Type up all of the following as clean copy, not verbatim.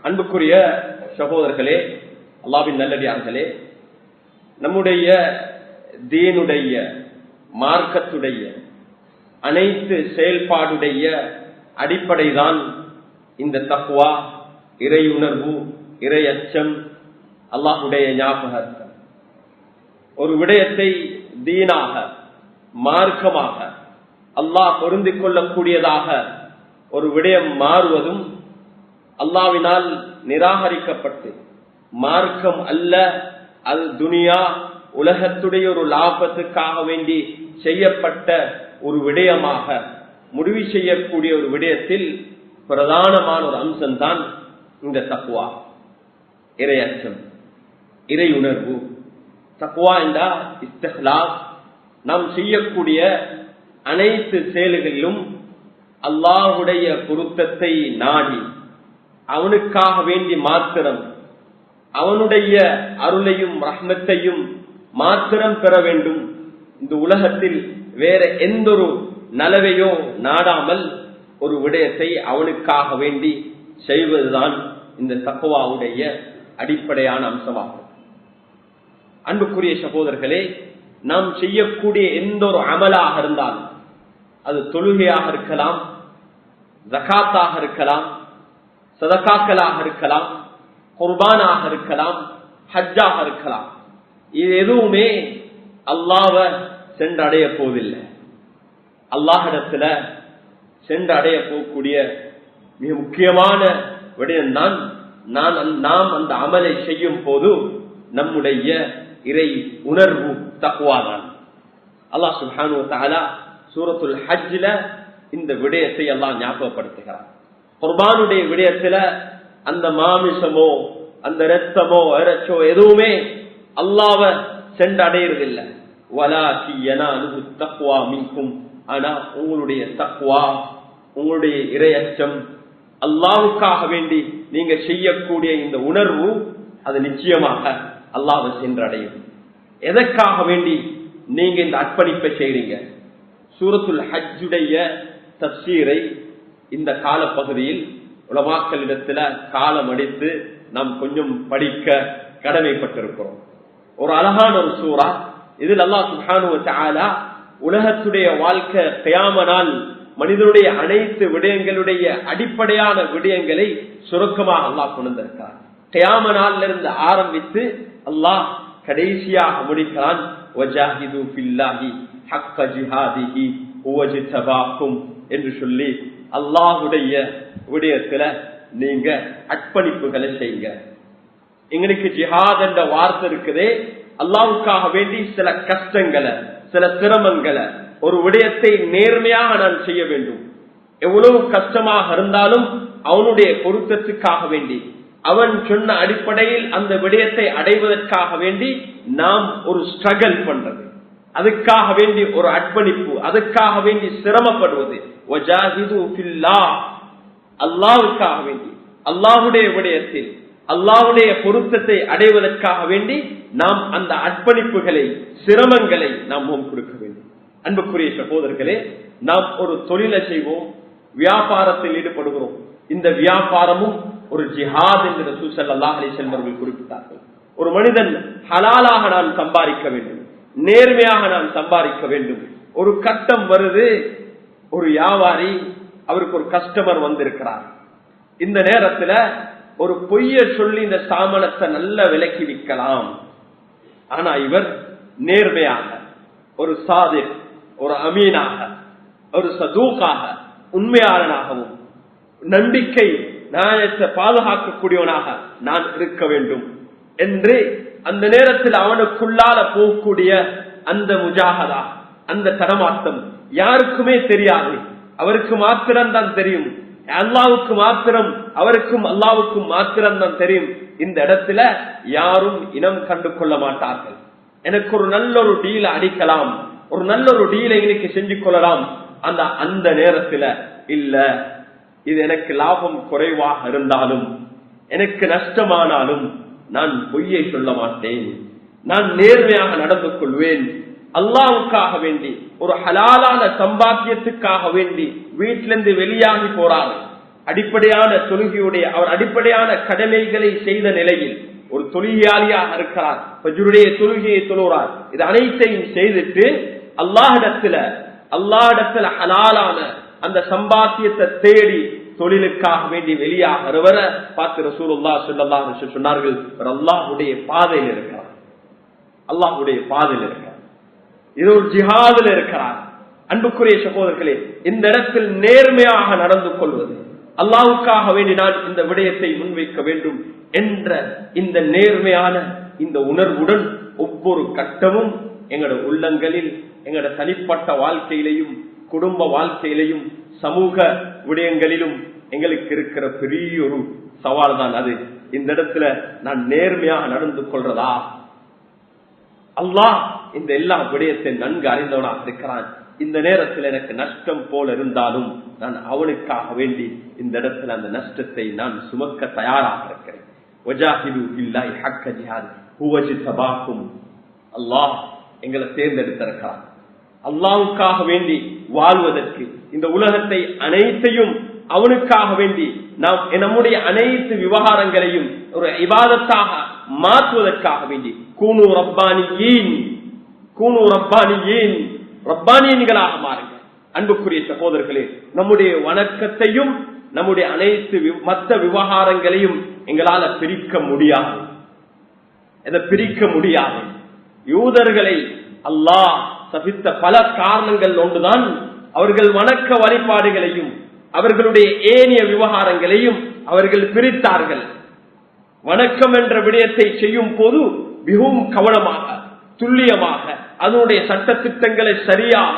அன்புக்குரிய சகோதரர்களே, அல்லாஹ்வின் நல்லடியார்களே, நம்முடைய தீனுடைய மார்க்கத்துடைய அனைத்து செயல்பாடுடைய அடிப்படைதான் இந்த தக்வா, இறை உணர்வு, இறை அச்சம், அல்லாஹ்வுடைய ஞாபகம். ஒரு விடயத்தை தீனாக, மார்க்கமாக, அல்லாஹ் பொருந்திக் கொள்ளக்கூடியதாக ஒரு விடயம் மாறுவதும் அல்லாஹ்வினால் நிராகரிக்கப்பட்டு மார்க்கம் அல்ல, அது துனியா உலகத்துடைய ஒரு லாபத்துக்காக வேண்டி செய்யப்பட்ட ஒரு விடயமாக முடிவு செய்யக்கூடிய ஒரு விடயத்தில் பிரதானமான ஒரு அம்சம்தான் இந்த தக்வா, இறை அச்சம், இறை உணர்வு. தக்வா என்றா இஸ்திக்லாஸ், நாம் செய்யக்கூடிய அனைத்து செயல்களிலும் அல்லாஹ்வுடைய பொருத்தத்தை நாடி அவனுக்காக வேண்டி மாத்திரம், அவனுடைய அருளையும் ரஹ்மத்தையும் மாத்திரம் பெற வேண்டும். இந்த உலகத்தில் வேற எந்த ஒரு நலவையோ நாடாமல் ஒரு விடயத்தை அவனுக்காக வேண்டி செய்வதுதான் இந்த தக்வாவுடைய அடிப்படையான அம்சமாகும். அன்புக்குரிய சகோதரர்களே, நாம் செய்யக்கூடிய எந்த ஒரு அமலாக இருந்தாலும், அது தொழுகையாக இருக்கலாம், ஜகாத்தாக இருக்கலாம், சதகாக்களாக இருக்கலாம், குர்பானாக இருக்கலாம், ஹஜ்ஜாக இருக்கலாம், இது எதுவுமே அல்லாஹ்வை சென்றடைய போவதில்லை. அல்லாஹ்விடத்துல சென்றடைய போகக்கூடிய மிக முக்கியமான விடயம்தான் நாம் அந்த அமலை செய்யும் போது நம்முடைய இறை உணர்வு தக்வாதான். அல்லாஹ் சுப்ஹானஹு வ தஆலா சூரத்துல் ஹஜ்ல இந்த விடயத்தை அல்லாஹ் ஞாபகப்படுத்துகிறார். குர்பானுடைய விடயத்துல அந்த மாமிசமோ அந்த இரத்தமோ இறைச்சோ எதுவுமே அல்லாஹ்வை சென்றடையறதில்லை. வலாகி யனாலுஹு தக்வா மின்கும், ஆனா உங்களுடைய தக்வா, உங்களுடைய இறை அச்சம், அல்லாஹ்வுக்காக வேண்டி நீங்க செய்யக்கூடிய இந்த உணர்வு அது நிச்சயமாக அல்லாஹ்வை சென்றடையும். எதற்காக வேண்டி நீங்க இந்த அர்ப்பணிப்பை செய்றீங்க? சூரத்துல் ஹஜ்ஜுடைய தஃசீரை இந்த காலப்பகுதியில் உலமாக்களிடத்துல காலம் அடித்து நாம் கொஞ்சம் படிக்க கடமைப்பட்டிருக்கிறோம். ஒரு அழகான ஒரு சூரா. இதில் அல்லாஹ் சுப்ஹானஹு வ தஆலா உலகத்துடைய வாழ்க்கை, கியாம நாள், மனிதனுடைய அனைத்து விடயங்களுடைய அடிப்படையான விடயங்களை சுருக்கமாக அல்லாஹ் கொண்டு வந்திருக்கிறார். கியாம நாள்ல இருந்து ஆரம்பித்து அல்லாஹ் கடைசியாக முடிக்கிறான். வஜாஹிது ஃபில்லாஹி ஹக்க ஜிஹாதிஹி வஜ்தபாக்கும் என்று சொல்லி அல்லாஹ்வுடைய விடயத்துல நீங்க அர்ப்பணிப்புகளை செய்யுங்க. எங்களுக்கு ஜிஹாத் என்ற வார்த்தை இருக்குதே, அல்லாஹ்வுக்காக வேண்டி சில கஷ்டங்களை, சில சிரமங்களை, ஒரு விடயத்தை நேர்மையாக நான் செய்ய வேண்டும். எவ்வளவு கஷ்டமாக இருந்தாலும் அவனுடைய பொருத்தத்துக்காக வேண்டி, அவன் சொன்ன அடிப்படையில் அந்த விடயத்தை அடைவதற்காக வேண்டி நாம் ஒரு ஸ்ட்ரகிள் பண்றது, அதுக்காக வேண்டி ஒரு அர்ப்பணிப்பு, அதுக்காக வேண்டி சிரமப்படுவது. அல்லாஹ்வுக்காக வேண்டி, அல்லாஹ்வுடைய விடயத்தில் அல்லாஹ்வுடைய பொருத்தத்தை அடைவதற்காக வேண்டி நாம் அந்த அர்ப்பணிப்புகளை, சிரமங்களை நாம் கொடுக்க வேண்டும். அன்புக்குரிய சகோதரர்களே, நாம் ஒரு தொழிலை செய்வோம், வியாபாரத்தில் ஈடுபடுகிறோம். இந்த வியாபாரமும் ஒரு ஜிஹாத் என்று ரசூல் ஸல்லல்லாஹு அலைஹி வஸல்லம் அவர்கள் குறிப்பிட்டார்கள். ஒரு மனிதன் ஹலாலாக நான் சம்பாதிக்க வேண்டும், நேர்மையாக நான் சம்பாதிக்க வேண்டும். ஒரு கட்டம் வருது, ஒரு வியாபாரி, அவருக்கு ஒரு கஸ்டமர் வந்திருக்கிறார். இந்த நேரத்துல ஒரு பொய்ய சொல்லி இந்த சாமானத்தை நல்ல விலைக்கு விற்கலாம். ஆனா இவர் நேர்மையாக, ஒரு சாதிக், ஒரு அமீனாக, ஒரு சதூக்காக, உண்மையாளனாகவும், நம்பிக்கை நியாயத்தை பாதுகாக்கக்கூடியவனாக நான் இருக்க வேண்டும் என்று அந்த நேரத்தில் அவனுக்குள்ளால போகக்கூடிய அந்த முஜாஹதா, அந்த தடமாட்டம் யாருக்குமே தெரியாது, அவருக்கு மாத்திரம்தான் தெரியும். அல்லாஹ்வுக்கு மாத்திரம், அவருக்கும் அல்லாஹ்வுக்கும் மாத்திரம் தான் தெரியும். இந்த இடத்துல யாரும் இனம் கண்டு கொள்ள மாட்டார்கள். எனக்கு ஒரு நல்ல ஒரு டீல அடிக்கலாம், ஒரு நல்ல ஒரு டீலை இன்னைக்கு செஞ்சு கொள்ளலாம். அந்த நேரத்துல இல்ல, இது எனக்கு லாபம் குறைவாக இருந்தாலும், எனக்கு நஷ்டமானாலும் நான் பொய்யை சொல்ல மாட்டேன், நான் நேர்மையாக நடந்து கொள்வேன். அல்லாஹ்வுக்காக வேண்டி, ஒரு ஹலாலான சம்பாத்தியத்துக்காக வேண்டி வீட்டிலிருந்து வெளியாகி போறாரு, அடிப்படையான தொழுகையுடைய அவர் அடிப்படையான கடமைகளை செய்த நிலையில் ஒரு தொழுகையாளியாக இருக்கிறார், ஃபஜ்ருடைய தொழுகையை தொழுகிறார், இது அனைத்தையும் செய்துட்டு அல்லாஹ்விடத்துல ஹலாலான அந்த சம்பாத்தியத்தை தேடி தொழிலுக்காக வேண்டி வெளியாகிறவர பார்த்து ரசூலுல்லாஹ் ஸல்லல்லாஹு அலைஹி வஸல்லம் சொன்னார்கள், அல்லாஹ்வுடைய பாதையில் இருக்கிறார், அல்லாஹ்வுடைய பாதையில் இருக்கிறார், இது ஒரு ஜிஹாதில் இருக்கிறார். அன்புக்குரிய சகோதரர்களே, இந்த இடத்தில் நேர்மையாக நடந்து கொள்வது, அல்லாஹ்வுக்காக வேண்டி நான் இந்த விடயத்தை முன்வைக்க வேண்டும் என்ற இந்த நேர்மையான இந்த உணர்வுடன் ஒவ்வொரு கட்டமும் எங்களோட உள்ளங்களில் எங்களோட தனிப்பட்ட வாழ்க்கையிலையும் குடும்ப வாழ்க்கையிலையும் சமூக விடயங்களிலும் எங்களுக்கு இருக்கிற பெரிய ஒரு சவால் தான் அது. இந்த இடத்துல நான் நேர்மையாக நடந்து கொள்றதா? அல்லாஹ் இந்த எல்லா விடயத்தை நன்கு அறிந்தவனாக இருக்கிறான். இந்த நேரத்தில் எனக்கு நஷ்டம் போல இருந்தாலும் நான் அவனுக்காக வேண்டி இந்த இடத்துல அந்த நஷ்டத்தை நான் சுமக்க தயாராக இருக்கிறேன். அல்லாஹ் எங்களை தேர்ந்தெடுத்திருக்கிறான். அல்லாஹ்வுக்காக வேண்டி வாழ்வதற்கு இந்த உலகத்தை அனைத்தையும் அவனுக்காக வேண்டி நாம் நம்முடைய அனைத்து விவகாரங்களையும் ஒரு இபாதத்தாக மாற்றுவதற்காக வேண்டி கூனு ரப்பானியீன் ரப்பானியன்களாக மாறுங்க. அன்புக்குரிய சகோதரர்களே, நம்முடைய வணக்கத்தையும் நம்முடைய அனைத்து மற்ற விவகாரங்களையும் எங்களால பிரிக்க முடியாது. இதை பிரிக்க முடியாது. யூதர்களை அல்லாஹ் சபித்த பல காரணங்கள் ஒன்றுதான், அவர்கள் வணக்க வழிபாடுகளையும் அவர்களுடைய ஏனைய விவகாரங்களையும் அவர்கள் பிரித்தார்கள். வணக்கம் என்ற விடயத்தை செய்யும் போது மிகவும் கவனமாக துல்லியமாக அதனுடைய சட்ட திட்டங்களை சரியாக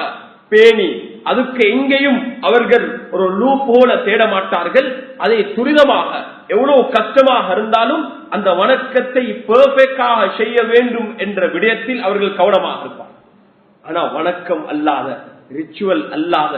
பேணி அதுக்கு எங்கேயும் அவர்கள் ஒரு லூப் போல தேட மாட்டார்கள். அதை துரிதமாக எவ்வளவு கஷ்டமாக இருந்தாலும் அந்த வணக்கத்தை பெர்ஃபெக்டாக செய்ய வேண்டும் என்ற விடயத்தில் அவர்கள் கவனமாக இருப்பார். ஆனா வணக்கம் அல்லாத ரிச்சுவல் அல்லாத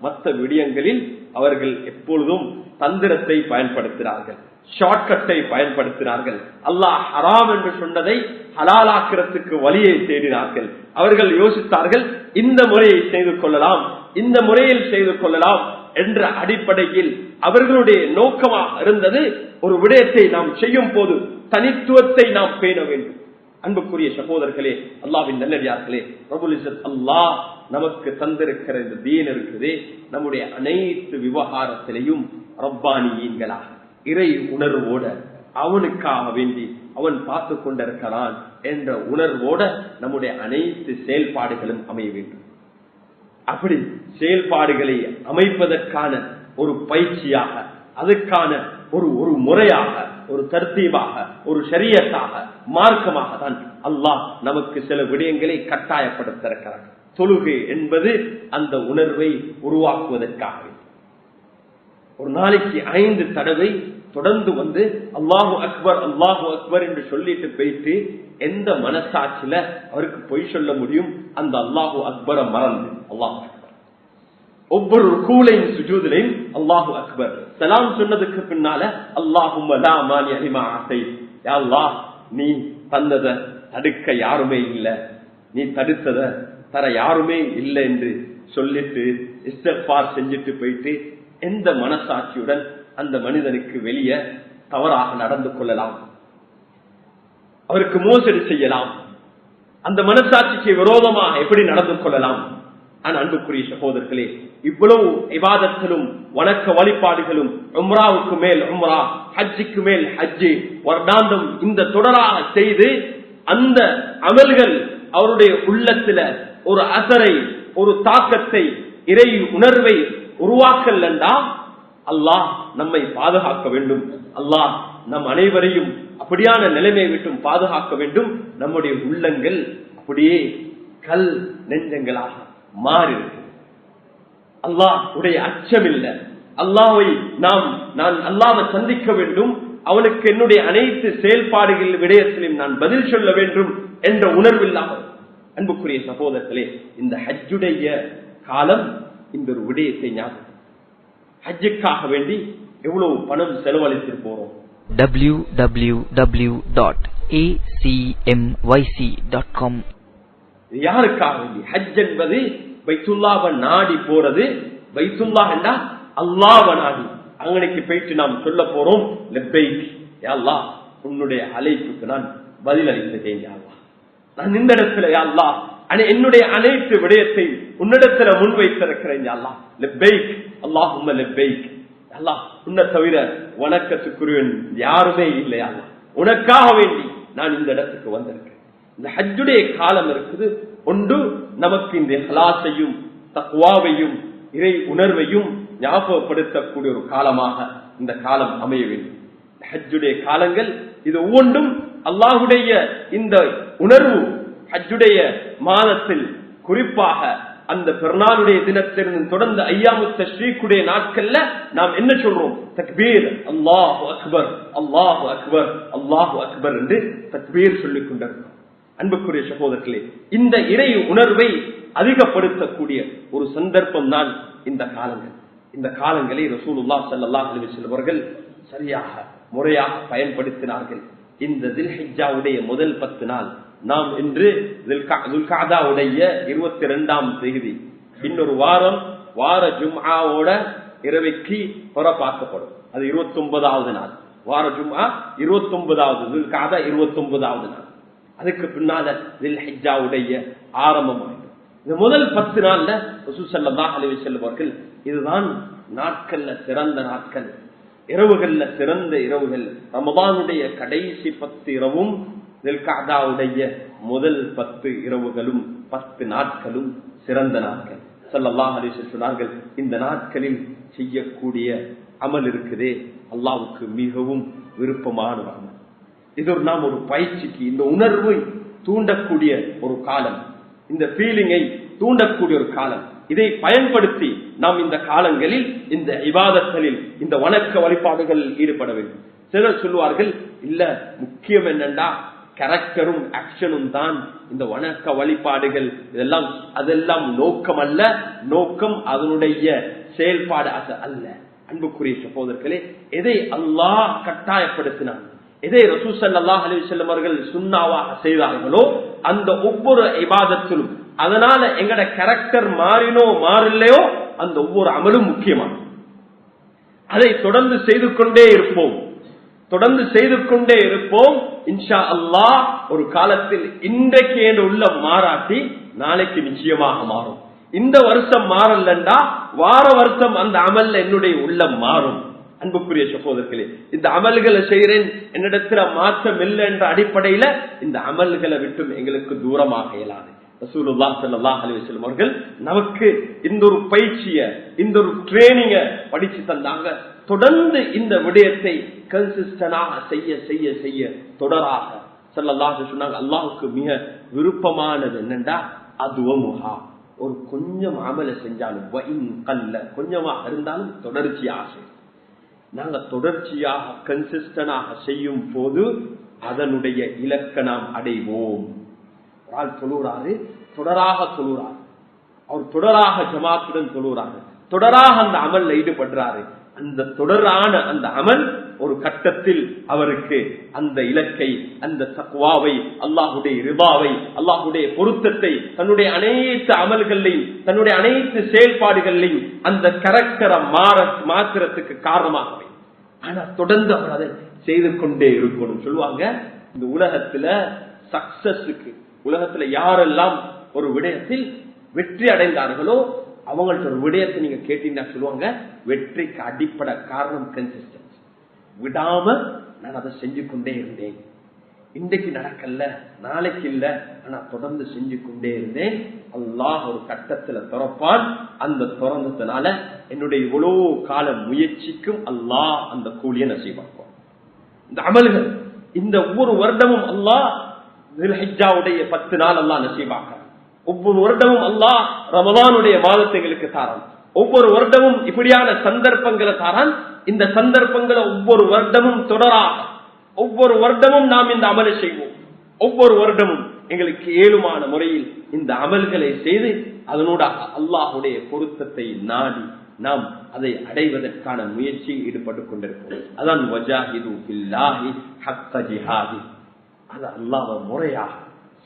மற்ற விடயங்களில் அவர்கள் எப்பொழுதும் தந்திரத்தை பயன்படுத்தினார்கள், ஷார்ட்கட்டை பயன்படுத்தினார்கள். அல்லாஹ் ஹராம் என்று சொன்னதை ஹலாலாக்கிறதுக்கு வழியை தேடினார்கள். அவர்கள் யோசித்தார்கள், இந்த முறையை செய்து கொள்ளலாம், இந்த முறையில் செய்து கொள்ளலாம் என்ற அடிப்படையில் அவர்களுடைய நோக்கமாக இருந்தது ஒரு விடயத்தை நாம் செய்யும் போது தனித்துவத்தை நாம் பேண வேண்டும். அன்புக்குரிய சகோதரர்களே, அல்லாஹ்வின் நல்லடியார்களே, ரப்புல் இஸ்ஸத் அல்லாஹ் நமக்கு தந்திருக்கிற இந்த தீன் இருக்குதே, நம்முடைய அனைத்து விவகாரத்திலையும் ரப்பானியீன்களாக இறை உணர்வோட அவனுக்காக வேண்டி அவன் பார்த்து கொண்டிருக்கிறான் என்ற உணர்வோட நம்முடைய அனைத்து செயல்பாடுகளும் அமைய வேண்டும். அப்படி செயல்பாடுகளை அமைப்பதற்கான ஒரு பயிற்சியாக, அதுக்கான ஒரு முறையாக, ஒரு தர்த்தீபாக, ஒரு ஷரியத்தாக, மார்க்கமாக தான் அல்லாஹ் நமக்கு சில விடயங்களை கட்டாயப்படுத்திருக்கிறார். தொழுகை என்பது அந்த உணர்வை உருவாக்குவதற்காக ஒரு நாளைக்கு 5 தடவை தொடர்ந்து வந்து அல்லாஹு அக்பர் என்று சொல்லிட்டு போயிட்டு எந்த மனசாட்சியில அவருக்கு பொய் சொல்ல முடியும்? அந்த அல்லாஹு அக்பரை மறந்து அல்லாஹு அக்பர். ஒவ்வொரு ருகூலையும் சுஜூதிலையும் அல்லாஹு அக்பர். சலாம் சொன்னதுக்கு பின்னால அல்லாஹும்ம லா மானிஅ லிமா அஸைத், யா அல்லாஹ் நீ தந்தத தடுக்க யாருமே இல்லை, நீ தடுத்தத தர யாருமே இல்லை என்று சொல்லிட்டு இஸ்திக்ஃபார் செஞ்சுட்டு போயிட்டு எந்த மனசாட்சியுடன் அந்த மனிதனுக்கு வெளியே தவறாக நடந்து கொள்ளலாம், அவருக்கு மோசடி செய்யலாம், அந்த மனசாட்சிக்கு விரோதமாக எப்படி நடந்து கொள்ளலாம்? ஆனா அன்புக்குரிய சகோதரர்களே, இவ்வளவு இபாதத்திலும் வணக்க வழிபாடுகளும் உம்ராவுக்கு மேல் உம்ரா, ஹஜ்ஜுக்கு மேல் ஹஜ்ஜு, வருடாந்தம் இந்த தொடராக செய்து அந்த அமல்கள் அவருடைய உள்ளத்துல ஒரு அசரை, ஒரு தாக்கத்தை, இறை உணர்வை உருவாக்கல் என்றால் அல்லாஹ் நம்மை பாதுகாக்க வேண்டும். அல்லாஹ் நம் அனைவரையும் அப்படியான நிலைமையை விட்டும் பாதுகாக்க வேண்டும். நம்முடைய உள்ளங்கள் அப்படியே கல் நெஞ்சங்களாக மாறி இருக்கு. அல்லாஹ் உடைய அச்சம் இல்லை. அல்லாஹ்வை நான் அல்லாஹ்வை சந்திக்க வேண்டும், அவனுக்கு என்னுடைய அனைத்து செயல்பாடுகள் விடயத்திலும் நான் பதில் சொல்ல வேண்டும் என்ற உணர்வில்லாமல். அன்புக்குரிய சகோதரர்களே, இந்த ஹஜ்ஜுடைய காலம் இந்த ஒரு விடயத்தை ஞாபகம். ஹஜ்ஜுக்காக வேண்டி எவ்வளவு பணம் செலவழித்து போறோம். www.acmyc.com. யாருக்காக வேண்டி? ஹஜ் என்பது பைத்துல்லாஹ்வை நாடி போறது. பைத்துல்லாஹ் என்றா அல்லாஹ்வை நாடி, அங்கனைக்கு போயிட்டு நாம் சொல்ல போறோம், லப்பைக் யா அல்லாஹ், உன்னுடைய அழைப்புக்கு நான் பதில் அளித்தேன் யா அல்லாஹ். நான் இந்த இடத்துல யா அல்லாஹ் என்னுடைய அனைத்து விடயத்தை உன்னிடத்துல முன்வைத்திருக்கிறேன் யா அல்லாஹ். லப்பைக் அல்லாஹும்ம லப்பைக். அல்லாஹ், உன்னை தவிர வணக்கத்துக்குரியவன் யாருமே இல்லையா அல்லாஹ். உனக்காக வேண்டி நான் இந்த இடத்துக்கு வந்திருக்கேன். இந்த ஹஜ்ஜுடைய காலம் இருக்குது. ஒன்று நமக்கு இந்த இஹ்லாஸையும் தக்வாவையும் இறை உணர்வையும் ஞாபகப்படுத்தக்கூடிய ஒரு காலமாக இந்த காலம் அமைய வேண்டும். ஹஜ்ஜுடைய காலங்கள் இது ஒவ்வொன்றும் அல்லாஹுடைய இந்த உணர்வு ஹஜ்ஜுடைய மாதத்தில் குறிப்பாக அந்த பெருநாளுடைய தினத்திலிருந்து தொடர்ந்து ஐயாமு தஷ்ரீக்குடைய நாட்கள்ல நாம் என்ன சொல்றோம்? தக்பீர், அல்லாஹு அக்பர், அல்லாஹு அக்பர், அல்லாஹு அக்பர் என்று தக்பீர் சொல்லிக் கொண்டிருக்கிறோம். அன்புக்குரிய சகோதரர்களே, இந்த இறை உணர்வை அதிகப்படுத்தக்கூடிய ஒரு சந்தர்ப்பம் தான் இந்த காலங்கள். இந்த காலங்களை ரசூலுல்லாஹ் ஸல்லல்லாஹு அலைஹி வஸல்லம் அவர்கள் சரியாக முறையாக பயன்படுத்தினார்கள். இந்த தில்ஹிஜ்ஜாவுடைய முதல் 10 நாள், நாம் இன்று துல்காதாவுடைய 22ஆம் தேதி, இன்னொரு வாரம் வார ஜும்ஆவோட இரவைக்கு புறப்பாக்கப்படும். அது 29வது நாள். வார ஜும்ஆ 29வது, துல்காதா 29வது நாள். அதுக்கு பின்னால தில்ஹிஜ்ஜாவுடைய ஆரம்பமாயிடும். இந்த முதல் 10 நாள்ல ரசூல் ஸல்லல்லாஹு அலைஹி வஸல்லம் அவர்கள் இதுதான் நாட்கள்ல சிறந்த நாட்கள், இரவுகள்ல சிறந்த இரவுகள். ரமதானுடைய கடைசி 10 இரவும் தில்காதாவுடைய முதல் 10 இரவுகளும் 10 நாட்களும் சிறந்த நாட்கள். ஸல்லல்லாஹு அலைஹி வஸல்லம் சொன்னார்கள், இந்த நாட்களில் செய்யக்கூடிய அமல் இருக்குதே அல்லாஹ்வுக்கு மிகவும் விருப்பமான அமல். இது நாம் ஒரு பயிற்சிக்கு, இந்த உணர்வை தூண்டக்கூடிய ஒரு காலம், இந்த ஃபீலிங்கை தூண்டக்கூடிய ஒரு காலம். இதை பயன்படுத்தி நாம் இந்த காலங்களில் இந்த இபாதத்களில் இந்த வணக்க வழிபாடுகளில் ஈடுபட வேண்டும். சிலர் சொல்லுவார்கள், இல்ல முக்கியம் என்னண்டா கேரக்டரும் ஆக்ஷனும் தான் இந்த வணக்க வழிபாடுகள், இதெல்லாம் அதெல்லாம் நோக்கம் அல்ல, நோக்கம் அதனுடைய செயல்பாடு அல்ல. அன்புக்குரிய சகோதரர்களே, எதை அல்லாஹ் கட்டாயப்படுத்தினான், எதை ரசூல் ஸல்லல்லாஹு அலைஹி வஸல்லம் அவர்கள் சுன்னாவாக செய்தார்களோ அந்த ஒவ்வொரு இபாதத்திலும் அதனால எங்கட கேரக்டர் மாறினோ மாறலையோ அந்த ஒவ்வொரு அமலும் முக்கியமான, அதை தொடர்ந்து செய்து கொண்டே இருப்போம், தொடர்ந்து செய்து கொண்டே இருப்போம். இன்ஷா அல்லாஹ் ஒரு காலத்தில் இன்றைக்கு என்ற உள்ளம் மாறாட்டி நாளைக்கு நிச்சயமாக மாறும். இந்த வருஷம் மாறலண்டா வார வருஷம் அந்த அமல்ல என்னுடைய உள்ளம் மாறும். அன்புக்குரிய சகோதரர்களே, இந்த அமல்களை செய்கிறேன் என்னிடத்துல மாற்றம் இல்லை என்ற அடிப்படையில இந்த அமல்களை விட்டும் எங்களுக்கு தூரமாக இயலாது. ரசூலுல்லாஹ் ஸல்லல்லாஹு அலைஹி வஸல்லம் அவர்கள் நமக்கு இந்த ஒரு பயிற்சியை, இந்த ஒரு ட்ரெயினிங்க படிச்சு தந்தாங்க. தொடர்ந்து இந்த விடயத்தை கன்சிஸ்டன்டாக செய்ய செய்ய செய்ய தொடராக ஸல்லல்லாஹு அலைஹி சொன்னாங்க, அல்லாஹ்வுக்கு மிக விருப்பமானது என்னண்டா அதுவமுஹா, ஒரு கொஞ்சம் அமல செஞ்சாலும் வஇன் கல்ல, கொஞ்சமாக இருந்தாலும் தொடர்ச்சியாக செய்யும். நாங்க தொடர்ச்சியாக கன்சிஸ்டன்டாக செய்யும் போது அதனுடைய இலக்கை நாம் அடைவோம். ஒரு ஆள் தொழுறாரு, தொடராக தொழுறாரு, அவர் தொடராக ஜமாத்துடன் தொழுறாரு, தொடராக அந்த அமல்ல ஈடுபடுறாரு. அந்த தொடரான அந்த அமல் ஒரு கட்டத்தில் அவருக்கு அந்த இலக்கை, அந்த தக்வாவை, அல்லாஹுடைய ரிபாவை, அல்லாஹுடைய பொருத்தத்தை, தன்னுடைய அனைத்து அமல்களையும் தன்னுடைய அனைத்து செயல்பாடுகளையும் அந்த கேரக்டரை மாற்றுறதுக்கு காரணமாக. ஆனா தொடர்ந்து அவர் அதை செய்து கொண்டே இருக்கணும். சொல்லுவாங்க, இந்த உலகத்துல சக்சஸுக்கு, உலகத்துல யாரெல்லாம் ஒரு விடயத்தில் வெற்றி அடைந்தார்களோ அவங்கள்ட்ட ஒரு விடயத்தை நீங்க கேட்டீங்கன்னா சொல்லுவாங்க, வெற்றிக்கு அடிப்படை காரணம் கன்சிஸ்டன்சி. விடாம நான் அதை செஞ்சு கொண்டே இருந்தேன், இன்றைக்கு நடக்கல நாளைக்கு இல்ல, ஆனா தொடர்ந்து செஞ்சு கொண்டே இருந்தேன். அல்லாஹ் ஒரு கட்டத்துல திறப்பான். அந்த திறந்ததுனால என்னுடைய இவ்வளவு கால முயற்சிக்கும் அல்லாஹ் அந்த கூலியை நசீபாக்குவான். இந்த அமல்கள் இந்த ஒவ்வொரு வருடமும் அல்லாஹ் தில்ஹிஜ்ஜாவுடைய 10 நாள் அல்லாஹ் நசீபாக்குறான். ஒவ்வொரு வருடமும் அல்லாஹ் ரமலானுடைய மாதத்தை எங்களுக்கு தாரான். ஒவ்வொரு வருடமும் இப்படியான சந்தர்ப்பங்களை தாரான். இந்த சந்தர்ப்பங்களை ஒவ்வொரு வருடமும் தொடராக ஒவ்வொரு வருடமும் நாம் இந்த அமலை செய்வோம். ஒவ்வொரு வருடமும் எங்களுக்கு ஏழுமான முறையில் இந்த அமல்களை செய்து அதனூடாக அல்லாஹுடைய பொருத்தத்தை நாடி நாம் அதை அடைவதற்கான முயற்சியில் ஈடுபட்டுக் கொண்டிருக்கிறோம். அதான் வஜாஹிது பில்லாஹி ஹக்க ஜிஹாதி. அது அல்லாஹ்வை முறையாக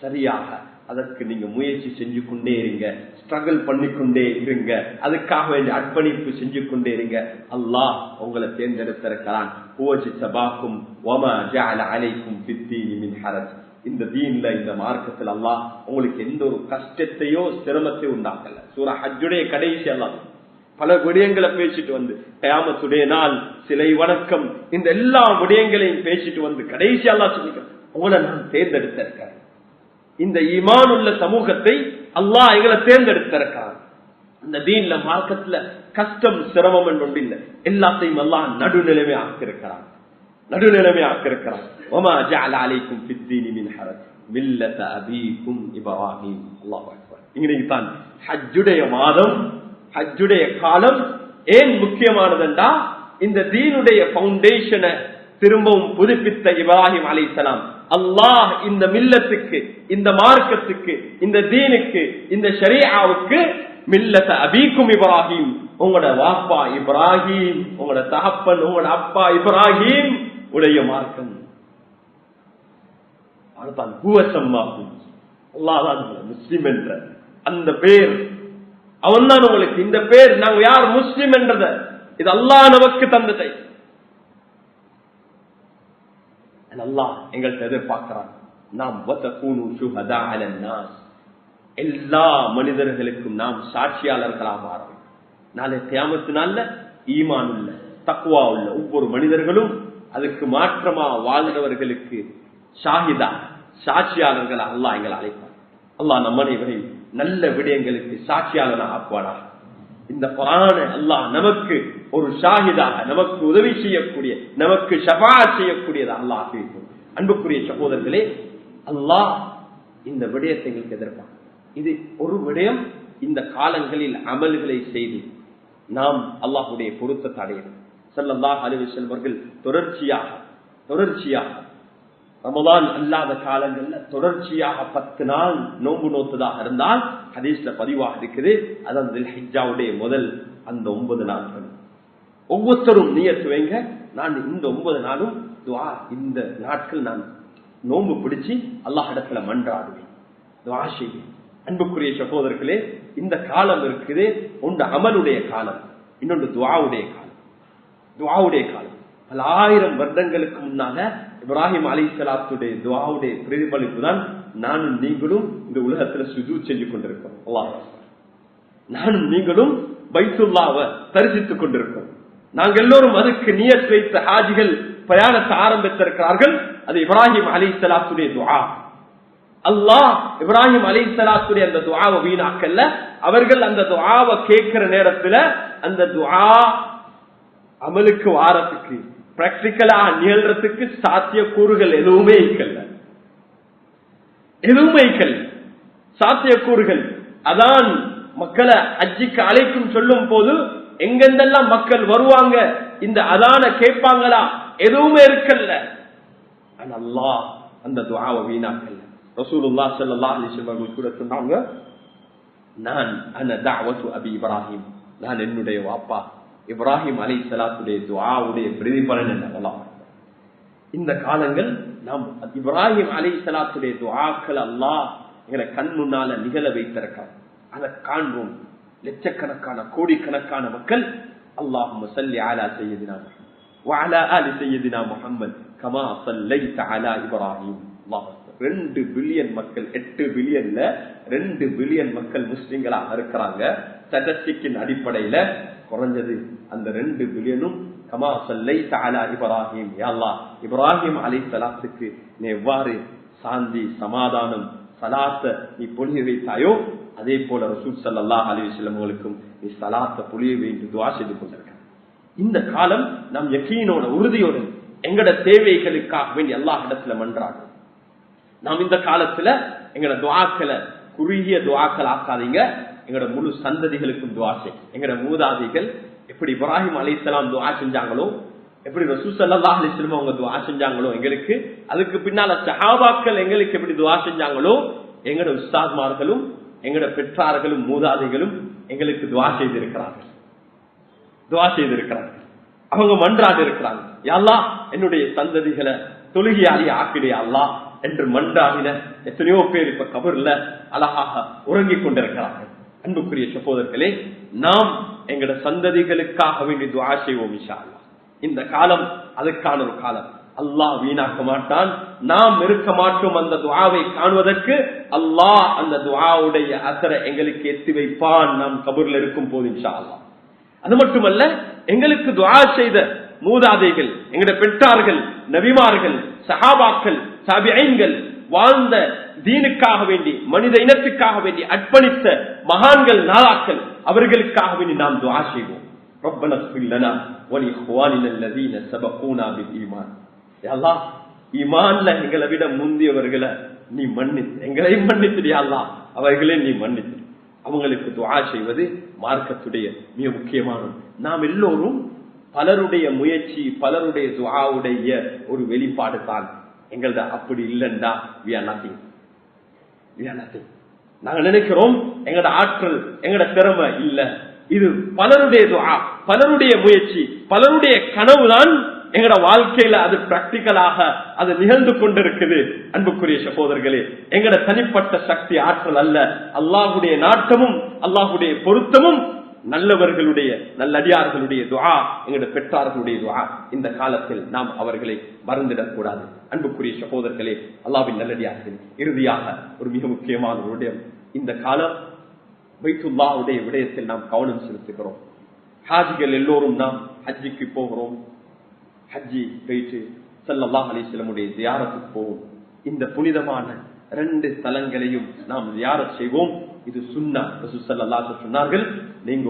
சரியாக அதற்கு நீங்க முயற்சி செஞ்சு கொண்டே இருங்க, ஸ்ட்ரகிள் பண்ணிக்கொண்டே இருங்க, அதுக்காக வேண்டிய அர்ப்பணிப்பு செஞ்சு கொண்டே இருங்க. அல்லாஹ் உங்களை தேர்ந்தெடுத்திருக்கிறான். இந்த தீன்ல, இந்த மார்க்கத்தில் அல்லாஹ் உங்களுக்கு எந்த ஒரு கஷ்டத்தையோ சிரமத்தையோ உண்டாக்கல. சூரா ஹஜ்ஜுடைய கடைசி அல்லாஹ் பல விடயங்களை பேசிட்டு வந்து கியாமத்துடைய நாள், சிலை வணக்கம், இந்த எல்லா விடயங்களையும் பேசிட்டு வந்து கடைசி அல்லாஹ் சொல்லிக்க உங்களை நான் தேர்ந்தெடுத்திருக்கிறேன். இந்த ஈமான் உள்ள சமூகத்தை அல்லாஹ் எங்களை தேர்ந்தெடுத்திருக்கிறான். இந்த தீன்ல மார்க்கத்துல கஷ்டம் சிரமம் என்று ஒன்று இல்லை, எல்லாத்தையும் அல்லாஹ் நடுநிலைமை ஆக்கியிருக்கிறான். நடுநிலைமை ஆக்கியிருக்கிறான். வமா ஜஅல அலைக்கும் ஃபித்தீனி மின் ஹரஜ் மில்லத அபீக்கும் இப்ராஹீம். அல்லாஹ் அக்பர். இன்னைக்கு தான் ஹஜ்ஜுடைய மாதம், ஹஜ்ஜுடைய காலம் ஏன் முக்கியமானதுண்டா, இந்த தீனுடைய பவுண்டேஷனை திரும்பவும் புதுப்பித்த இப்ராஹிம் அலைஹிஸ்ஸலாம் அல்லாஹ் இந்த மில்லத்துக்கு, இந்த மார்க்கத்துக்கு, இந்த தீனுக்கு, இந்த ஷரீஆவுக்கு மில்லத அபீக்கும் இப்ராஹீம், உங்களோட வாப்பா இப்ராஹிம், உங்களோட தகப்பன், உங்களோட அப்பா இப்ராஹிம் உடைய மார்க்கம். அதுதான் அல்லாஹ் முஸ்லிம் என்ற அந்த பேர், அவன் தான் உங்களுக்கு இந்த பேர். நாங்க யார் முஸ்லிம் என்றத இது அல்லாஹ் நமக்கு தந்ததை. அல்லாஹ் எங்கள்கிட்ட எதிர்பார்க்கிறான், நாம் எல்லா மனிதர்களுக்கும் நாம் சாட்சியாளர்களாக மாறோம். நாளை கியாமத்து நாள்ல ஈமான் உள்ள, தக்வா உள்ள ஒவ்வொரு மனிதர்களும் அதுக்கு மாற்றமா வாழ்ந்தவர்களுக்கு ஷாஹிதா, சாட்சியாளர்களா அல்லாஹ் எங்களை அழைப்பார். அல்லாஹ் நம்ம அனைவரையும் நல்ல விடயங்களுக்கு சாட்சியாளனாக ஆக்குவானா. இந்த குர்ஆனை அல்லாஹ் நமக்கு ஒரு ஷாஹிதாக, நமக்கு உதவி செய்யக்கூடிய, நமக்கு ஷஃபாஅத் செய்யக்கூடியதாக அல்லாஹ் ஆக்கியிருக்கும். அன்புக்குரிய சகோதரர்களே, அல்லாஹ் இந்த விடயத்தை எங்களுக்கு எதிர்ப்பார். இது ஒரு விடயம். இந்த காலங்களில் அமல்களை செய்து நாம் அல்லாஹ்வுடைய பொருத்தத்தை அடையணும். ஸல்லல்லாஹு அலைஹி வஸல்லம் அவர்கள் தொடர்ச்சியாக ரமலான் அல்லாத காலங்கள்ல தொடர்ச்சியாக 10 நாள் நோன்பு நோத்ததாக இருந்தால் ஹதீஸ்ல பதிவாக இருக்குது. அதான் தில்ஹிஜ்ஜாவுடைய முதல் அந்த 9 நாட்கள். ஒவ்வொருத்தரும் நியத்து வைங்க, நான் இந்த 9 நாளும் துஆ, இந்த நாட்கள் நான் நோன்பு பிடிச்சு அல்லாஹ் இடத்துல மன்றாடுவேன், துஆ செய்வேன். அன்புக்குரிய சகோதரர்களே, இந்த காலம் இருக்குது, ஒன்று அமலுடைய காலம், இன்னொன்று துஆவுடைய காலம். துஆவுடைய காலம் பல ஆயிரம் வருடங்களுக்கு முன்னால இப்ராஹிம் அலைஹிஸ்ஸலாத்துடைய துஆவுடைய பிரதிபலிப்பு தான் நானும் நீங்களும் இந்த உலகத்துல சுஜூத் செஞ்சு கொண்டிருக்கிறோம். அல்லாஹ், நானும் நீங்களும் பைத்துல்லாவை தரிசித்துக் கொண்டிருக்கிறோம். நாங்கள் எல்லோரும் அதுக்கு நியத் வைத்த ஹாஜிகள் பிரயாணத்தை ஆரம்பித்திருக்கிறார்கள். அது இப்ராஹிம் அலைஹிஸ்ஸலாத்துடைய துஆ. அல்லாஹ் இப்ராஹிம் அலைஹிஸ்ஸலாத்துடைய அந்த துஆவை வீணாக்கல்ல. அவர்கள் அந்த துஆவை கேட்கிற நேரத்துல அந்த துஆ அமலுக்கு வாரத்துக்கு, பிராக்டிக்கலா நிகழ்றதுக்கு சாத்தியக்கூறுகள் எதுவுமே இருக்கல்ல, சாத்தியக்கூறுகள். அதான் மக்களை ஹஜ்ஜுக்கு அழைக்கும் சொல்லும் போது எங்கெந்தெல்லாம் மக்கள் வருவாங்க, இந்த அதான கேட்பாங்களா, எதுவுமே இருக்கல்ல. அல்லாஹ் அந்த துஆவை வீணாக்கல்ல. ரசூலுல்லாஹ் ஸல்லல்லாஹு அலைஹி வஸல்லம் கூட சொன்னாங்க, நான் அன தஅவத்து அபி இப்ராஹிம், நான் என்னுடைய வாப்பா இப்ராஹிம் அலைஹிஸ்ஸலாத்துடைய துஆவுடைய பிரதிபலன் என்ன. இந்த காலங்கள் நாம் இப்ராஹிம் அலைஹிஸ்ஸலாத்துடைய துஆக்கள் அல்லாஹ் எங்களை கண் முன்னால நிகழ வைத்திருக்கார். அதை காண்போம். லட்சக்கணக்கான கோடிக்கணக்கான மக்கள் அல்லாஹும்ம ஸல்லி அலா சய்யிதினா முஹம்மத் வ அலா ஆலி சய்யிதினா முஹம்மத் கமா ஸல்லைத அலா இப்ராஹிம். அல்லாஹ் 2 பில்லியன் மக்கள், 8 பில்லியன்ல 2 பில்லியன் மக்கள் முஸ்லிம்களாக இருக்கிறாங்க. ஸ்டாட்டிஸ்டிக்கின் அடிப்படையில குறைஞ்சது அந்த 2 பில்லியனும் கமா ஸல்லைத அலா இப்ராஹிம், யா அல்லாஹ் இப்ராஹிம் அலைஹிஸ்ஸலாத்துக்கு நீ எவ்வாறு சாந்தி, சமாதானம், சலாத்தை நீ பொழிய வைத்தாயோ அதே போல ரசூல் ஸல்லல்லாஹு அலைஹி வஸல்லம் அவர்களுக்கும் நீ சலாத்தை பொழிய வைத்து துஆ செய்து கொண்டிருக்க. இந்த காலம் நாம் யகீனோட, உறுதியோடு எங்கட தேவைகளுக்காக வேண்டி அல்லாஹ் இடத்துல மன்றாடும். நாம் இந்த காலத்துல எங்கட துஆக்களை குறுகிய துஆக்கள் ஆக்காதீங்க. எங்கட முழு சந்ததிகளுக்கும் துஆ செய். எங்கட மூதாதைகள் எப்படி இப்ராஹிம் அலைஹிஸ்ஸலாம் துஆ செஞ்சாங்களோ, எப்படி ரசூல் ஸல்லல்லாஹு அலைஹி வஸல்லம் அவங்க துஆ செஞ்சாங்களோ எங்களுக்கு, அதுக்கு பின்னால சஹாபாக்கள் எங்களுக்கு எப்படி துஆ செஞ்சாங்களோ, எங்கட உஸ்தாத்மார்களும் எங்கட பெற்றார்களும் மூதாதைகளும் எங்களுக்கு துஆ செய்திருக்கிறார்கள். அவங்க மன்றாடி இருக்கிறாங்க, யா அல்லாஹ் என்னுடைய சந்ததிகளை தொழுகையாளி ஆக்கிடு, யா அல்லாஹ் என்று மன்றாடின எத்தனையோ பேர் இப்ப கபர்ல அழகாக உறங்கிக் கொண்டிருக்கிறார்கள். அன்புக்குரிய சகோதரர்களே, நாம் எங்கட சந்ததிகளுக்காக வேண்டி துஆ செய்வோம் இன்ஷா அல்லாஹ். இந்த காலம் அதுக்கான ஒரு காலம். அல்லாஹ் வீணாக்க மாட்டான். நாம் இருக்க மாட்டோம் அந்த துஆவை காணுவதற்கு. அல்லாஹ் அந்த துஆவுடைய அசரை எங்களுக்கு எத்தி வைப்பான் நாம் கபூர்ல இருக்கும் போது இன்ஷா அல்லாஹ். அது மட்டுமல்ல, எங்களுக்கு துஆ செய்த மூதாதைகள், எங்களுடைய பெற்றார்கள், நபிமார்கள், சஹாபாக்கள், தாபிஈன்கள், வாழ்ந்த தீனுக்காக வேண்டி மனித இனத்துக்காக வேண்டி அர்ப்பணித்த மகான்கள், நாளாக்கள், அவர்களுக்காக வேண்டி நாம் துஆ செய்வோம். ரப்பனா இக்ஃபிர் லனா வ லிஇக்வானினா அல்லதீன சபகூனா பில் ஈமான். யா அல்லாஹ், ஈமான்ல எங்களை விட முந்தியவர்களை நீ மன்னித்து, எங்களையும் மன்னித்து யா அல்லாஹ், அவர்களை நீ மன்னித்து. அவங்களுக்கு துஆ செய்வது மார்க்கத்துடைய மிக முக்கியமானது. நாம் எல்லோரும் பலருடைய முயற்சி, பலருடைய துஆவுடைய ஒரு வெளிப்பாடு தான். எங்களது அப்படி இல்லைண்டா we are nothing. நாங்க நினைக்கிறோம் எங்கட ஆற்றல், எங்கட திறமை இல்ல. இது பலருடைய துஆ, பலருடைய முயற்சி, பலருடைய கனவுதான் எங்கட வாழ்க்கையில அது பிராக்டிக்கலாக அது நிகழ்ந்து கொண்டிருக்குது. அன்புக்குரிய சகோதரர்களே, எங்கட தனிப்பட்ட சக்தி ஆற்றல் அல்ல. அல்லாஹ்வுடைய நாட்டமும் அல்லாஹ்வுடைய பொருத்தமும் நல்லவர்களுடைய நல்லடியார்களுடைய துஆ, எங்களுடைய பெற்றார்களுடைய துஆ. இந்த காலத்தில் நாம் அவர்களை மறந்துடக் கூடாது. அன்புக்குரிய சகோதரர்களே, அல்லாஹ்வின் நல்லடியார்கள், இறுதியாக ஒரு மிக முக்கியமான ஒரு விடயம். இந்த காலம் பைத்துல்லாஹ்வுடைய விடயத்தில் நாம் கவனம் செலுத்துகிறோம். ஹாஜிகள் எல்லோரும் நாம் ஹஜ்ஜிக்கு போகிறோம். ஹஜ்ஜி போயிட்டு ஸல்லல்லாஹு அலைஹி வஸல்லமுடைய ஜியாரத்துக்கு போவோம். இந்த புனிதமான 2 தலங்களையும் நாம் ஜியாரத் செய்வோம். இது சுன்னா. ரசூல் ஸல்லல்லாஹு அலைஹி வஸல்லம் சொன்னார்கள், நீங்க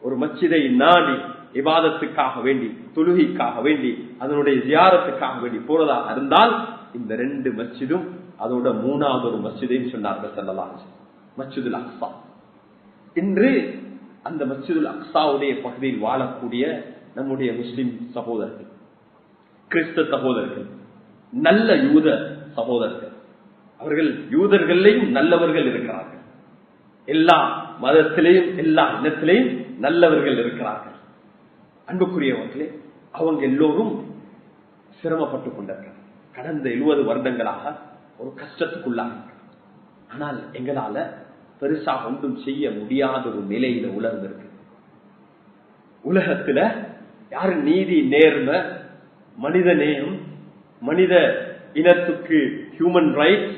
ஒரு மஸ்ஜிதை நாடி இபாதத்துக்காக வேண்டி, தொழுகைக்காக வேண்டி, அதனுடைய ஜியாரத்துக்காக வேண்டி போறதாக இருந்தால் இந்த 2 மஸ்ஜிதும் அதோட 3வது ஒரு மஸ்ஜிதையும் சொன்னார்கள் ஸல்லல்லாஹு அலைஹி வஸல்லம், மஸ்ஜிதுல் அக்ஸா. இன்று அந்த மஸ்ஜிதுல் அக்ஸாவுடைய பகுதியில் வாழக்கூடிய நம்முடைய முஸ்லிம் சகோதரர்கள், கிறிஸ்தவ சகோதரர்கள், நல்ல யூத சகோதரர்கள், அவர்கள் யூதர்களையும் நல்லவர்கள் இருக்கிறார்கள். எல்லா மதத்திலேயும் எல்லா இனத்திலேயும் நல்லவர்கள் இருக்கிறார்கள். அன்புக்குரியவர்களே, அவங்க எல்லோரும் சிரமப்பட்டுக் கொண்டிருக்கிறார். கடந்த 70 வருடங்களாக ஒரு கஷ்டத்துக்குள்ளாக. ஆனால் எங்களால பெருசா ஒன்றும் செய்ய முடியாத ஒரு நிலையில உலர்ந்திருக்கு. உலகத்துல யாரு நீதி, நேர்மை, மனித நேயம், மனித இனத்துக்கு ஹியூமன் ரைட்ஸ்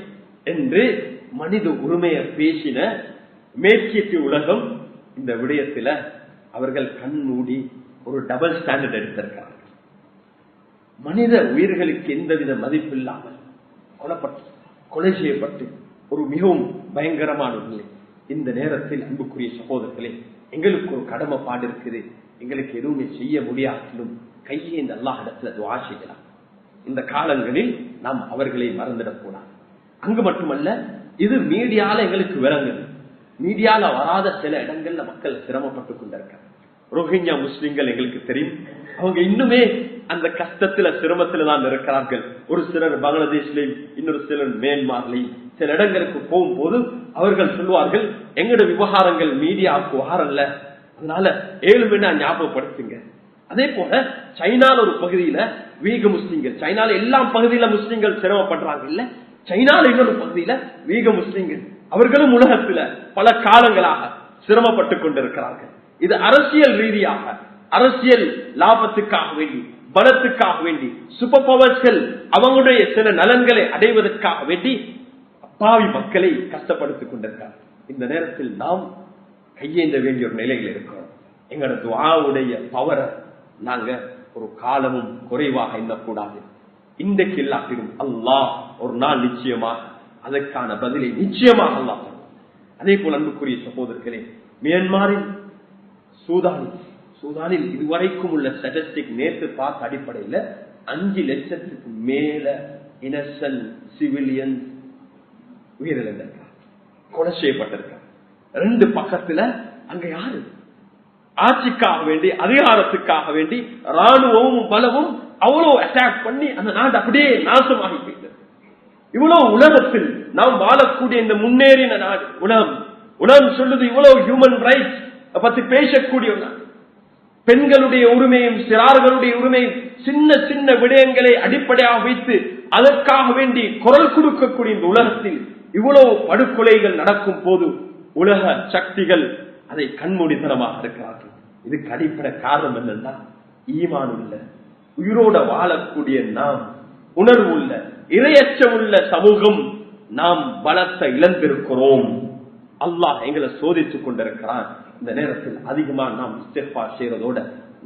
என்று மனித உரிமையை பேசின மேற்கிய உலகம் இந்த விடயத்துல அவர்கள் கண் மூடி ஒரு டபுள் ஸ்டாண்டர்ட் எடுத்திருக்கிறார்கள். மனித உயிர்களுக்கு எந்தவித மதிப்பு இல்லாமல் கொலை செய்யப்பட்டு ஒரு மிகவும் பயங்கரமான நிலை. இந்த நேரத்தில் அன்புக்குரிய சகோதரர்களே, எங்களுக்கு ஒரு கடமைப்பாடு இருக்குது. எங்களுக்கு எதுவுமே செய்ய முடியாட்டிலும் கையை இந்த அல்லாஹ் இடத்துல துஆ செய்யலாம். இந்த காலங்களில் நாம் அவர்களை மறந்துடக்கூடாது. அங்கு மட்டுமல்ல, இது மீடியால எங்களுக்கு விளங்குது. மீடியால வராத சில இடங்கள்ல மக்கள் சிரமப்பட்டுக் கொண்டிருக்காங்க. ரோஹிங்யா முஸ்லிம்கள் எங்களுக்கு தெரியும். அவங்க இன்னுமே அந்த கஷ்டத்துல சிரமத்துல தான் இருக்கிறார்கள். ஒரு சிலர் பங்களாதேஷ்லையும், இன்னொரு சிலர் மியான்மர்லையும் சில இடங்களுக்கு போகும்போது அவர்கள் சொல்லுவார்கள், எங்களோட விவகாரங்கள் மீடியாவுக்கு வரல, அதனால 7 மணி ஞாபகப்படுத்துங்க. அதே போல சைனால ஒரு பகுதியில வீக முஸ்லிம்கள், சைனால எல்லா பகுதியில முஸ்லிம்கள் சிரமப்படுறாங்க இல்ல, சைனால இன்னொரு பகுதியில வீக முஸ்லிம்கள், அவர்களும் உலகத்துல பல காலங்களாக சிரமப்பட்டுக் கொண்டிருக்கிறார்கள். இது அரசியல் ரீதியாக, அரசியல் லாபத்துக்காக வேண்டி, பலத்துக்காக வேண்டி, சூப்பர் பவர்ஸ்கள் அவங்களுடைய சில நலன்களை அடைவதற்காக வேண்டி அப்பாவி மக்களை கஷ்டப்படுத்திக் கொண்டிருக்கிறார். இந்த நேரத்தில் நாம் கையேந்த வேண்டிய ஒரு நிலையில் இருக்கிறோம். எங்களோட துஆவுடைய பவரை நாங்க ஒரு காலமும் குறைவாக எண்ணக்கூடாது. இன்றைக்கு இல்லாட்டிலும் அல்லாஹ் ஒரு நாள் நிச்சயமாக அதற்கான பதிலை நிச்சயமாக அல்லாஹ். அதே போல அன்புக்குரிய சகோதரர்களே, மியான்மரில், சூதானில் இதுவரைக்கும் உள்ள ஸ்டாட்டிஸ்டிக் நேற்று பார்த்த அடிப்படையில் 5 லட்சத்துக்கு மேல இன்னசென்ட் சிவிலியன் உயிரிழந்திருக்கார், கொலை செய்யப்பட்டிருக்கார். 2 பக்கத்துல அங்க யாரு ஆட்சிக்காக வேண்டி, அதிகாரத்துக்காக வேண்டி ராணுவமும் பலமும் அவ்வளவு அட்டாக் பண்ணி அந்த நாடு அப்படியே நாசமாகி போயிட்டது. இவ்வளவு உலகத்தில் நாம் வாழக்கூடிய இந்த முன்னேறின நாடு, உலகம் சொல்லுது இவ்வளவு ஹியூமன் ரைட்ஸ் பத்தி பேசக்கூடிய நாடு. பெண்களுடைய உரிமையும் சிறார்களுடைய உரிமையும் சின்ன சின்ன விடயங்களை அடிப்படையாக வைத்து அதற்காக வேண்டி குரல் கொடுக்கக்கூடிய இந்த உலகத்தில் இவ்வளவு படுகொலைகள் நடக்கும் போது உலக சக்திகள் அதை கண்மூடித்தனமாக இருக்கிறார்கள். இதுக்கு அடிப்படை காரணம் என்னன்னா, ஈமான் உள்ள உயிரோட வாழக்கூடிய நாம், உணர்வு உள்ள இரையச்சம் உள்ள சமூகம், நாம் பலத்தை இழந்திருக்கிறோம். அல்லாஹ் எங்களை சோதித்துக் கொண்டிருக்கிறான். இந்த நேரத்தில் அதிகமா நாம் இஸ்திக்பார் செய்யறதோட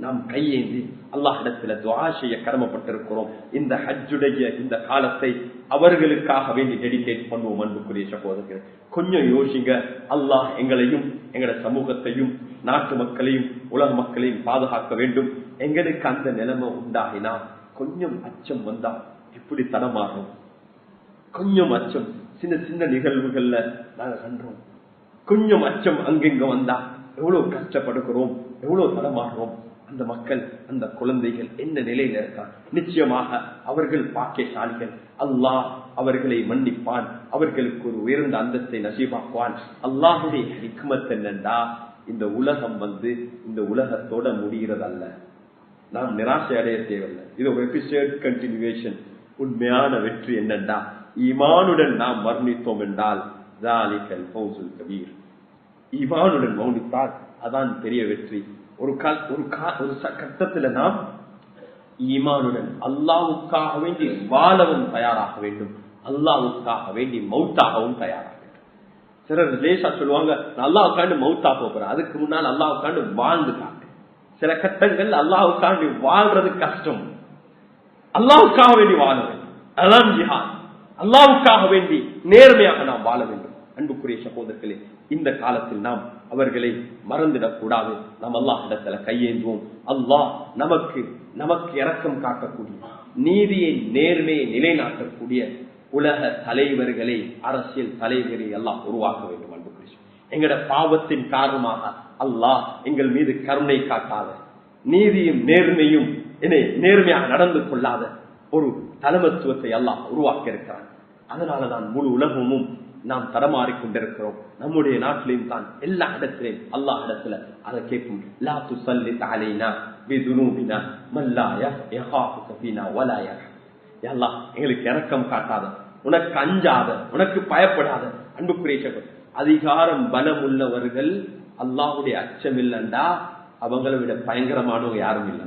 நாம் கையேந்தி அல்லாஹ்விடத்துல துஆ செய்ய கடமைப்பட்டிருக்கிறோம். இந்த ஹஜ்ஜுடைய இந்த காலத்தை அவர்களுக்காக வேண்டி டெடிகேட் பண்ணுவோம். அன்புக்குரிய சகோதரர்களே, கொஞ்சம் யோசிங்க. அல்லாஹ் எங்களையும் எங்களோட சமூகத்தையும் நாட்டு மக்களையும் உலக மக்களையும் பாதுகாக்க வேண்டும். எங்களுக்கு அந்த நிலைமை உண்டாகினா கொஞ்சம் அச்சம் வந்தா எப்படி தடமாறும், கொஞ்சம் அச்சம் சின்ன சின்ன நிகழ்வுகள்ல நாங்க கண்டோம். கொஞ்சம் அச்சம் அங்கெங்க வந்தா எவ்வளவு கஷ்டப்படுகிறோம், எவ்வளவு தடமாறுறோம். அந்த மக்கள், அந்த குழந்தைகள் என்ன நிலையில இருக்காங்க? நிச்சயமாக அவர்கள் பாக்கியசாலிகள். அல்லாஹ் அவர்களை மன்னிப்பான், அவர்களுக்கு ஒரு உயர்ந்த அந்தத்தை நசீபாக்குவான். அல்லாஹுடைய ஹிக்மத் என்னண்டா, இந்த உலகம் இந்த உலகத்தோட முடிகிறதல்ல. நாம் நிராசை அடைய தேவையில்லை. இது ஒரு எபிசோட் கண்டினியூவேஷன். உண்மையான வெற்றி என்னண்டா, ஈமானுடன் நாம் மரணித்தோம் என்றால் ஈமானுடன் மௌனித்தால் அதான் பெரிய வெற்றி. ஒரு கட்டத்துல நாம் ஈமானுடன் அல்லாஹ்வுக்காக வேண்டி வாழவும் தயாராக வேண்டும், அல்லாஹ்வுக்காக வேண்டி மௌத்தாகவும் தயாராக வேண்டும். சிலர் லேசா சொல்லுவாங்க, நான் அல்லாஹ்வுக்காண்டி மௌத்தா போறேன், அதுக்கு முன்னால் அல்லாஹ்வுக்காண்டி வாழ்ந்து காட்டு. சில கட்டங்கள் அல்லாஹ்வுக்காண்டி வாழ்றது கஷ்டம். அல்லாஹ்வுக்காக வேண்டி வாழ வேண்டும், அதான் ஜிஹாத். அல்லாஹ்வுக்காக வேண்டி நேர்மையாக நாம் வாழ வேண்டும். அன்புக்குரிய சகோதரர்களே, இந்த காலத்தில் நாம் அவர்களை மறந்துடக் கூடாது. நாம் அல்லாஹ்விடத்துல கையேந்துவோம். அல்லாஹ் நமக்கு இரக்கம் காட்டக்கூடிய, நீதியை நேர்மையை நிலைநாட்டக்கூடிய உலக தலைவர்களை, அரசியல் தலைவர்களை எல்லாம் உருவாக்க வேண்டும். அன்புக்குரிய, எங்களோட பாவத்தின் காரணமாக அல்லாஹ் எங்கள் மீது கருணை காட்டாத, நீதியும் நேர்மையும் நேர்மையாக நடந்து கொள்ளாத ஒரு தலைமத்துவத்தை அல்லாஹ் உருவாக்க இருக்கிறான். அதனாலதான் முழு உலகமும் நாம் தடமாறிக்கொண்டிருக்கிறோம். நம்முடைய நாட்டிலையும் தான் எல்லா இடத்திலையும் அல்லாஹ் இடத்துல அதை கேட்கும். லா துஸல்லித் அலைனா பிதுனூபினா மல்லா யஹாஃபுக ஃபீனா வலா யர்ஹம். யா அல்லாஹ், எங்களுக்கு இரக்கம் காட்டாத, உனக்கு அஞ்சாத, உனக்கு பயப்படாத. அன்புக்குரிய சகோதரர்களே, அதிகாரம் பலம் உள்ளவர்கள் அல்லாஹ்வுடைய அச்சம் இல்லைண்டா அவங்களை விட பயங்கரமானவங்க யாரும் இல்லை.